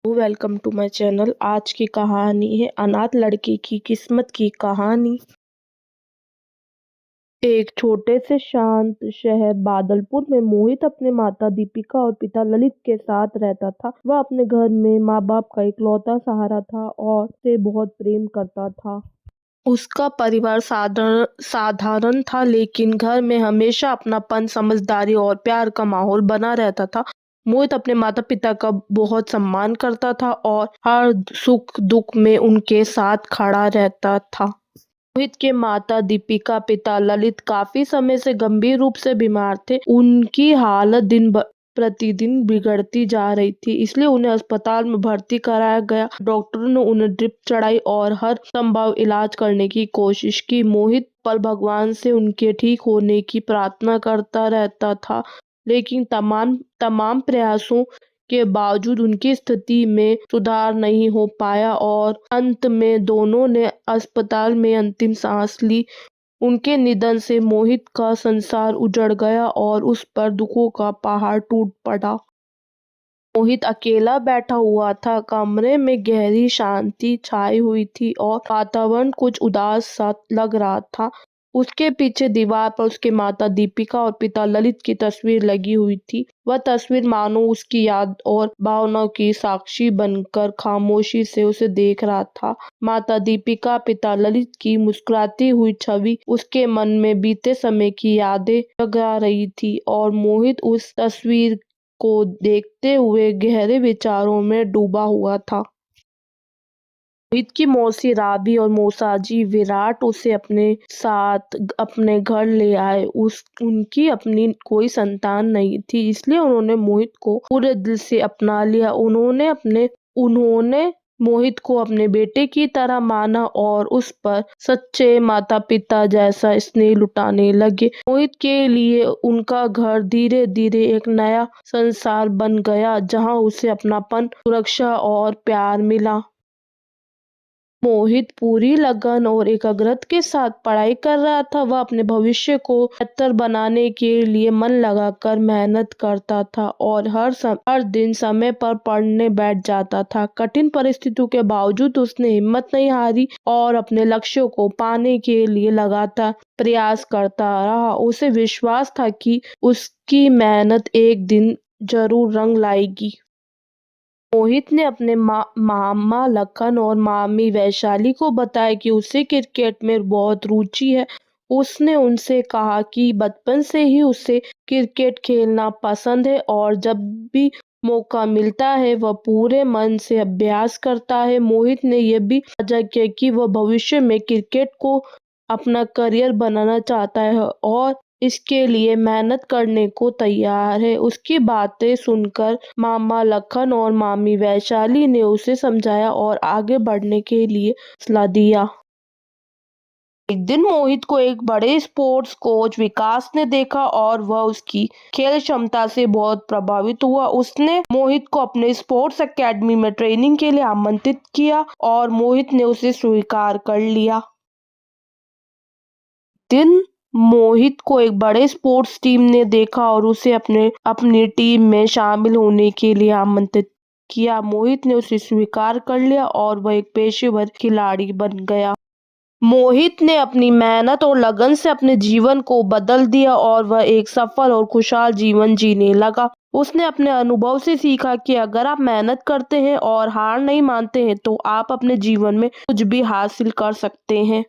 Welcome to my channel. आज की कहानी है अनाथ लड़के की किस्मत की कहानी। एक छोटे से शांत शहर बादलपुर में मोहित अपने माता दीपिका और पिता ललित के साथ रहता था। वह अपने घर में माँ बाप का इकलौता सहारा था और से बहुत प्रेम करता था। उसका परिवार साधारण था, लेकिन घर में हमेशा अपनापन, समझदारी और प्यार का माहौल बना रहता था। मोहित अपने माता पिता का बहुत सम्मान करता था और हर सुख दुख में उनके साथ खड़ा रहता था। मोहित के माता दीपिका, पिता ललित काफी समय से गंभीर रूप से बीमार थे। उनकी हालत प्रतिदिन बिगड़ती जा रही थी, इसलिए उन्हें अस्पताल में भर्ती कराया गया। डॉक्टरों ने उन्हें ड्रिप चढ़ाई और हर संभव इलाज करने की कोशिश की। मोहित पर भगवान से उनके ठीक होने की प्रार्थना करता रहता था, लेकिन तमाम प्रयासों के बावजूद उनकी स्थिति में सुधार नहीं हो पाया और अंत में दोनों ने अस्पताल में अंतिम सांस ली। उनके निधन से मोहित का संसार उजड़ गया और उस पर दुखों का पहाड़ टूट पड़ा। मोहित अकेला बैठा हुआ था। कमरे में गहरी शांति छाई हुई थी और वातावरण कुछ उदास सा लग रहा था। उसके पीछे दीवार पर उसके माता दीपिका और पिता ललित की तस्वीर लगी हुई थी। वह तस्वीर मानो उसकी याद और भावनाओं की साक्षी बनकर खामोशी से उसे देख रहा था। माता दीपिका, पिता ललित की मुस्कुराती हुई छवि उसके मन में बीते समय की यादें जगा रही थी और मोहित उस तस्वीर को देखते हुए गहरे विचारों में डूबा हुआ था। मोहित की मौसी राबी और मौसाजी विराट उसे अपने साथ अपने घर ले आए। उनकी अपनी कोई संतान नहीं थी, इसलिए उन्होंने मोहित को पूरे दिल से अपना लिया। उन्होंने मोहित को अपने बेटे की तरह माना और उस पर सच्चे माता पिता जैसा स्नेह लुटाने लगे। मोहित के लिए उनका घर धीरे धीरे एक नया संसार बन गया, जहां उसे अपनापन, सुरक्षा और प्यार मिला। मोहित पूरी लगन और एकाग्रता के साथ पढ़ाई कर रहा था। वह अपने भविष्य को बेहतर बनाने के लिए मन लगाकर मेहनत करता था और हर दिन समय पर पढ़ने बैठ जाता था। कठिन परिस्थितियों के बावजूद उसने हिम्मत नहीं हारी और अपने लक्ष्यों को पाने के लिए लगातार प्रयास करता रहा। उसे विश्वास था कि उसकी मेहनत एक दिन जरूर रंग लाएगी। मोहित ने अपने मामा लखन और मामी वैशाली को बताया कि उसे क्रिकेट में बहुत रुचि है। उसने उनसे कहा कि बचपन से ही उसे क्रिकेट खेलना पसंद है और जब भी मौका मिलता है वह पूरे मन से अभ्यास करता है। मोहित ने यह भी साझा किया कि वह भविष्य में क्रिकेट को अपना करियर बनाना चाहता है और इसके लिए मेहनत करने को तैयार है। उसकी बातें सुनकर मामा लखन और मामी वैशाली ने उसे समझाया और आगे बढ़ने के लिए हौसला दिया। एक दिन मोहित को एक बड़े स्पोर्ट्स कोच विकास ने देखा और वह उसकी खेल क्षमता से बहुत प्रभावित हुआ। उसने मोहित को अपने स्पोर्ट्स एकेडमी में ट्रेनिंग के लिए आमंत्रित किया और मोहित ने उसे स्वीकार कर लिया। दिन मोहित को एक बड़े स्पोर्ट्स टीम ने देखा और उसे अपनी टीम में शामिल होने के लिए आमंत्रित किया। मोहित ने उसे स्वीकार कर लिया और वह एक पेशेवर खिलाड़ी बन गया। मोहित ने अपनी मेहनत और लगन से अपने जीवन को बदल दिया और वह एक सफल और खुशहाल जीवन जीने लगा। उसने अपने अनुभव से सीखा कि अगर आप मेहनत करते हैं और हार नहीं मानते हैं तो आप अपने जीवन में कुछ भी हासिल कर सकते हैं।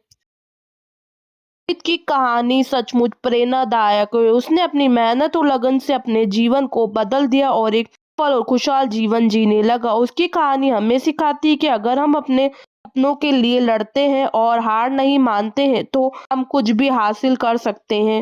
मोहित की कहानी सचमुच प्रेरणादायक है। उसने अपनी मेहनत और लगन से अपने जीवन को बदल दिया और एक सफल और खुशहाल जीवन जीने लगा। उसकी कहानी हमें सिखाती है कि अगर हम अपने सपनों के लिए लड़ते हैं और हार नहीं मानते हैं तो हम कुछ भी हासिल कर सकते हैं।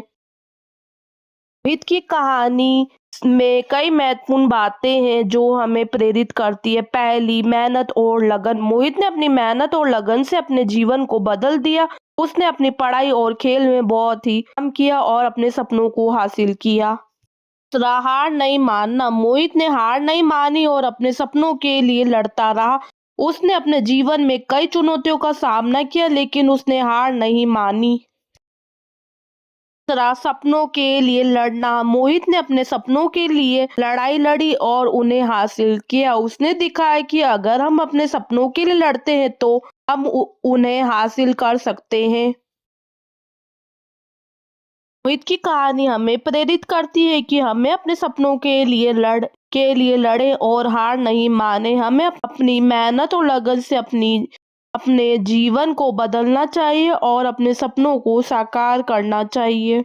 मोहित की कहानी में कई महत्वपूर्ण बातें हैं जो हमें प्रेरित करती है। पहली, मेहनत और लगन। मोहित ने अपनी मेहनत और लगन से अपने जीवन को बदल दिया। उसने अपनी पढ़ाई और खेल में बहुत ही काम किया और अपने सपनों को हासिल किया। दूसरा, हार नहीं मानना। मोहित ने हार नहीं मानी और अपने सपनों के लिए लड़ता रहा। उसने अपने जीवन में कई चुनौतियों का सामना किया, लेकिन उसने हार नहीं मानी। तरह सपनों के लिए लड़ना। मोहित ने अपने सपनों के लिए लड़ाई लड़ी और उन्हें हासिल किया। उसने दिखाया कि अगर हम अपने सपनों के लिए लड़ते हैं तो हम उन्हें हासिल कर सकते हैं। मोहित की कहानी हमें प्रेरित करती है कि हमें अपने सपनों के लिए लड़े और हार नहीं माने। हमें अपनी मेहनत और लगन से अपने जीवन को बदलना चाहिए और अपने सपनों को साकार करना चाहिए।